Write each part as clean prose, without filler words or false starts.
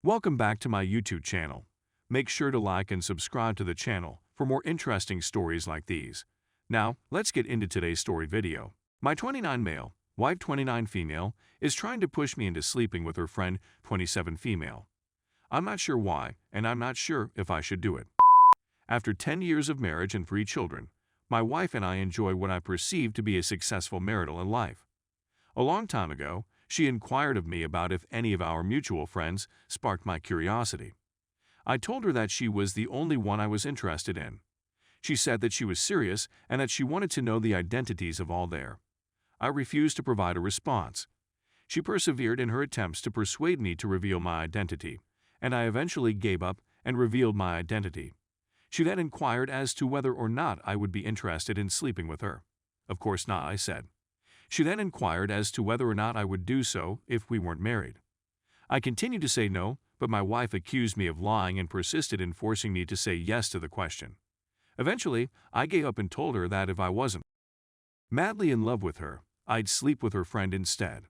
Welcome back to my YouTube channel. Make sure to like and subscribe to the channel for more interesting stories like these. Now, let's get into today's story video. My 29 male, wife 29 female, is trying to push me into sleeping with her friend 27 female. I'm not sure why, and I'm not sure if I should do it. After 10 years of marriage and 3 children, my wife and I enjoy what I perceive to be a successful marital life. A long time ago, she inquired of me about if any of our mutual friends sparked my curiosity. I told her that she was the only one I was interested in. She said that she was serious and that she wanted to know the identities of all there. I refused to provide a response. She persevered in her attempts to persuade me to reveal my identity, and I eventually gave up and revealed my identity. She then inquired as to whether or not I would be interested in sleeping with her. Of course not, I said. She then inquired as to whether or not I would do so if we weren't married. I continued to say no, but my wife accused me of lying and persisted in forcing me to say yes to the question. Eventually, I gave up and told her that if I wasn't madly in love with her, I'd sleep with her friend instead.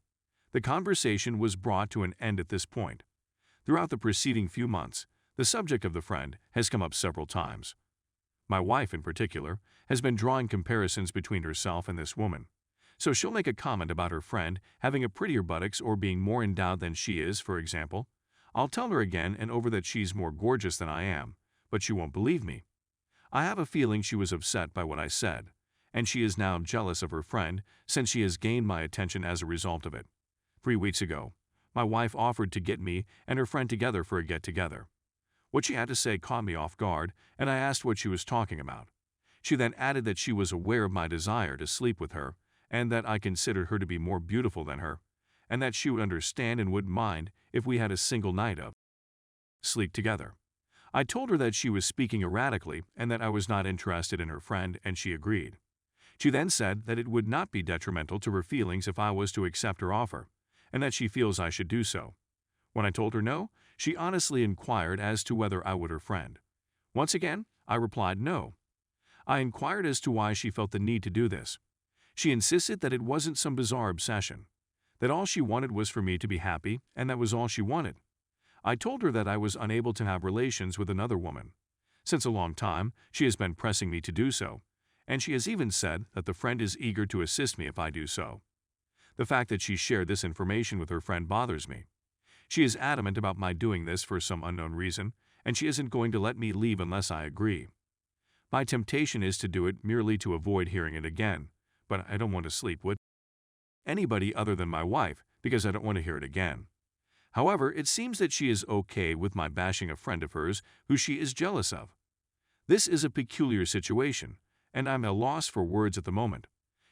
The conversation was brought to an end at this point. Throughout the preceding few months, the subject of the friend has come up several times. My wife, in particular, has been drawing comparisons between herself and this woman. So she'll make a comment about her friend having a prettier buttocks or being more endowed than she is, for example. I'll tell her again and over that she's more gorgeous than I am, but she won't believe me. I have a feeling she was upset by what I said, and she is now jealous of her friend since she has gained my attention as a result of it. 3 weeks ago, my wife offered to get me and her friend together for a get-together. What she had to say caught me off guard, and I asked what she was talking about. She then added that she was aware of my desire to sleep with her, and that I considered her to be more beautiful than her, and that she would understand and wouldn't mind if we had a single night of sleep together. I told her that she was speaking erratically and that I was not interested in her friend, and she agreed. She then said that it would not be detrimental to her feelings if I was to accept her offer, and that she feels I should do so. When I told her no, she honestly inquired as to whether I would her friend. Once again, I replied no. I inquired as to why she felt the need to do this. She insisted that it wasn't some bizarre obsession, that all she wanted was for me to be happy, and that was all she wanted. I told her that I was unable to have relations with another woman. Since a long time, she has been pressing me to do so, and she has even said that the friend is eager to assist me if I do so. The fact that she shared this information with her friend bothers me. She is adamant about my doing this for some unknown reason, and she isn't going to let me leave unless I agree. My temptation is to do it merely to avoid hearing it again, but I don't want to sleep with anybody other than my wife because I don't want to hear it again. However, it seems that she is okay with my bashing a friend of hers who she is jealous of. This is a peculiar situation, and I'm at a loss for words at the moment.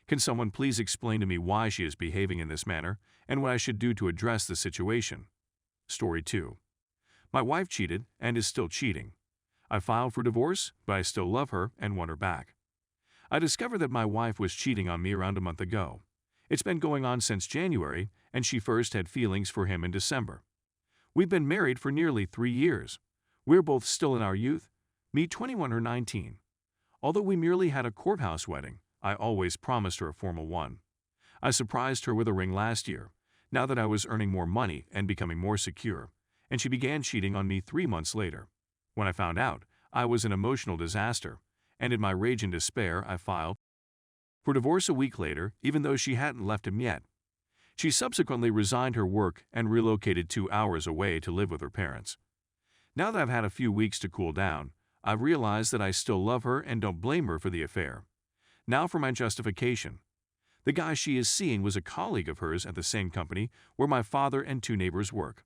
Can someone please explain to me why she is behaving in this manner and what I should do to address the situation? Story 2. My wife cheated and is still cheating. I filed for divorce, but I still love her and want her back. I discovered that my wife was cheating on me around a month ago. It's been going on since January, and she first had feelings for him in December. We've been married for nearly 3 years. We're both still in our youth, me 21, her 19. Although we merely had a courthouse wedding, I always promised her a formal one. I surprised her with a ring last year, now that I was earning more money and becoming more secure, and she began cheating on me 3 months later. When I found out, I was an emotional disaster, and in my rage and despair, I filed for divorce a week later, even though she hadn't left him yet. She subsequently resigned her work and relocated 2 hours away to live with her parents. Now that I've had a few weeks to cool down, I've realized that I still love her and don't blame her for the affair. Now for my justification. The guy she is seeing was a colleague of hers at the same company where my father and 2 neighbors work.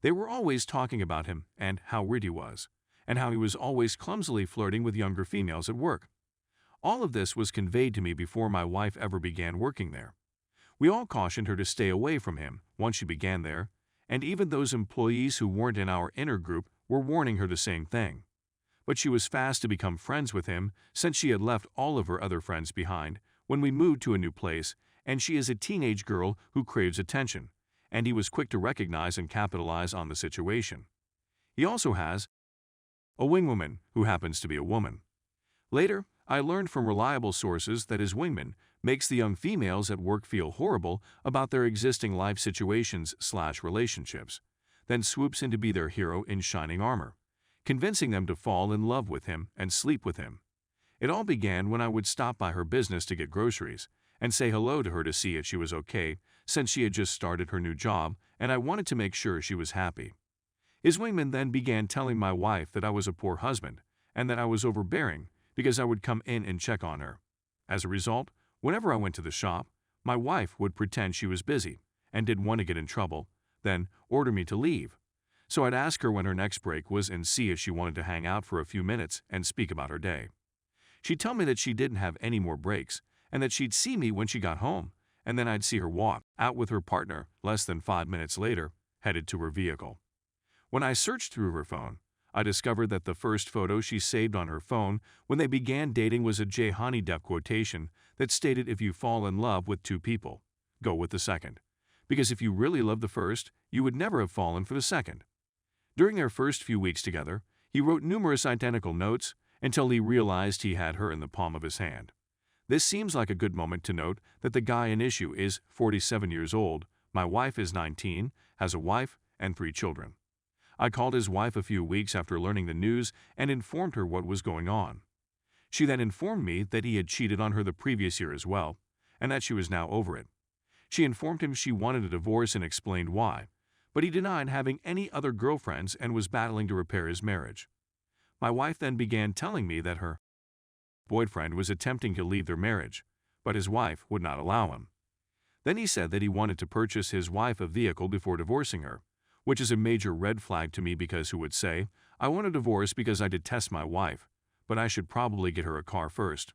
They were always talking about him and how weird he was, and how he was always clumsily flirting with younger females at work. All of this was conveyed to me before my wife ever began working there. We all cautioned her to stay away from him once she began there, and even those employees who weren't in our inner group were warning her the same thing. But she was fast to become friends with him since she had left all of her other friends behind when we moved to a new place, and she is a teenage girl who craves attention, and he was quick to recognize and capitalize on the situation. He also has a wingwoman who happens to be a woman. Later, I learned from reliable sources that his wingman makes the young females at work feel horrible about their existing life situations/relationships. then swoops in to be their hero in shining armor, convincing them to fall in love with him and sleep with him. It all began when I would stop by her business to get groceries and say hello to her to see if she was okay, since she had just started her new job and I wanted to make sure she was happy. His wingman then began telling my wife that I was a poor husband and that I was overbearing because I would come in and check on her. As a result, whenever I went to the shop, my wife would pretend she was busy and didn't want to get in trouble, then order me to leave. So I'd ask her when her next break was and see if she wanted to hang out for a few minutes and speak about her day. She'd tell me that she didn't have any more breaks and that she'd see me when she got home, and then I'd see her walk out with her partner less than 5 minutes later, headed to her vehicle. When I searched through her phone, I discovered that the first photo she saved on her phone when they began dating was a Johnny Depp quotation that stated, "If you fall in love with two people, go with the second. Because if you really loved the first, you would never have fallen for the second." During their first few weeks together, he wrote numerous identical notes until he realized he had her in the palm of his hand. This seems like a good moment to note that the guy in issue is 47 years old, my wife is 19, has a wife and 3 children. I called his wife a few weeks after learning the news and informed her what was going on. She then informed me that he had cheated on her the previous year as well, and that she was now over it. She informed him she wanted a divorce and explained why, but he denied having any other girlfriends and was battling to repair his marriage. My wife then began telling me that her boyfriend was attempting to leave their marriage, but his wife would not allow him. Then he said that he wanted to purchase his wife a vehicle before divorcing her, which is a major red flag to me because who would say, "I want a divorce because I detest my wife, but I should probably get her a car first."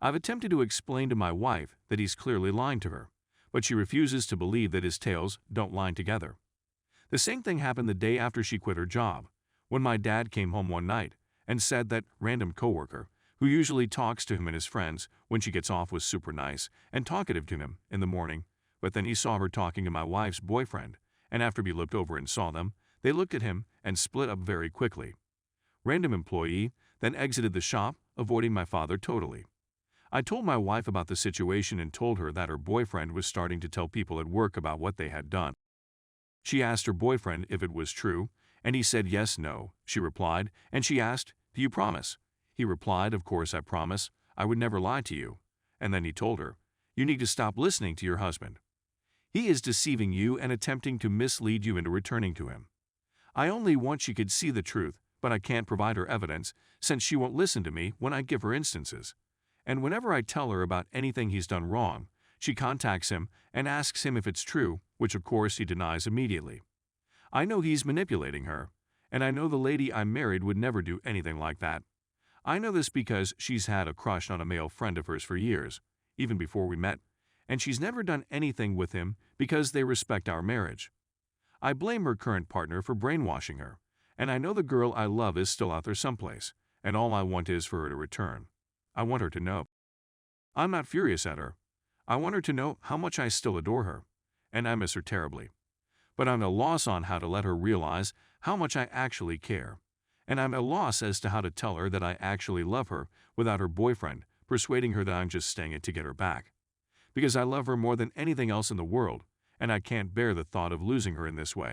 I've attempted to explain to my wife that he's clearly lying to her, but she refuses to believe that his tales don't line together. The same thing happened the day after she quit her job, when my dad came home one night and said that random coworker, who usually talks to him and his friends when she gets off, was super nice and talkative to him in the morning, but then he saw her talking to my wife's boyfriend, and after he looked over and saw them, they looked at him and split up very quickly. Random employee then exited the shop, avoiding my father totally. I told my wife about the situation and told her that her boyfriend was starting to tell people at work about what they had done. She asked her boyfriend if it was true, and he said yes, no, she replied, and she asked, "Do you promise?" He replied, "Of course I promise, I would never lie to you." And then he told her, "You need to stop listening to your husband. He is deceiving you and attempting to mislead you into returning to him. I only want she could see the truth, but I can't provide her evidence since she won't listen to me when I give her instances. And whenever I tell her about anything he's done wrong, she contacts him and asks him if it's true, which of course he denies immediately. I know he's manipulating her, and I know the lady I married would never do anything like that. I know this because she's had a crush on a male friend of hers for years, even before we met, and she's never done anything with him because they respect our marriage. I blame her current partner for brainwashing her, and I know the girl I love is still out there someplace, and all I want is for her to return. I want her to know. I'm not furious at her. I want her to know how much I still adore her, and I miss her terribly. But I'm at a loss on how to let her realize how much I actually care, and I'm at a loss as to how to tell her that I actually love her without her boyfriend persuading her that I'm just saying it to get her back. Because I love her more than anything else in the world, and I can't bear the thought of losing her in this way.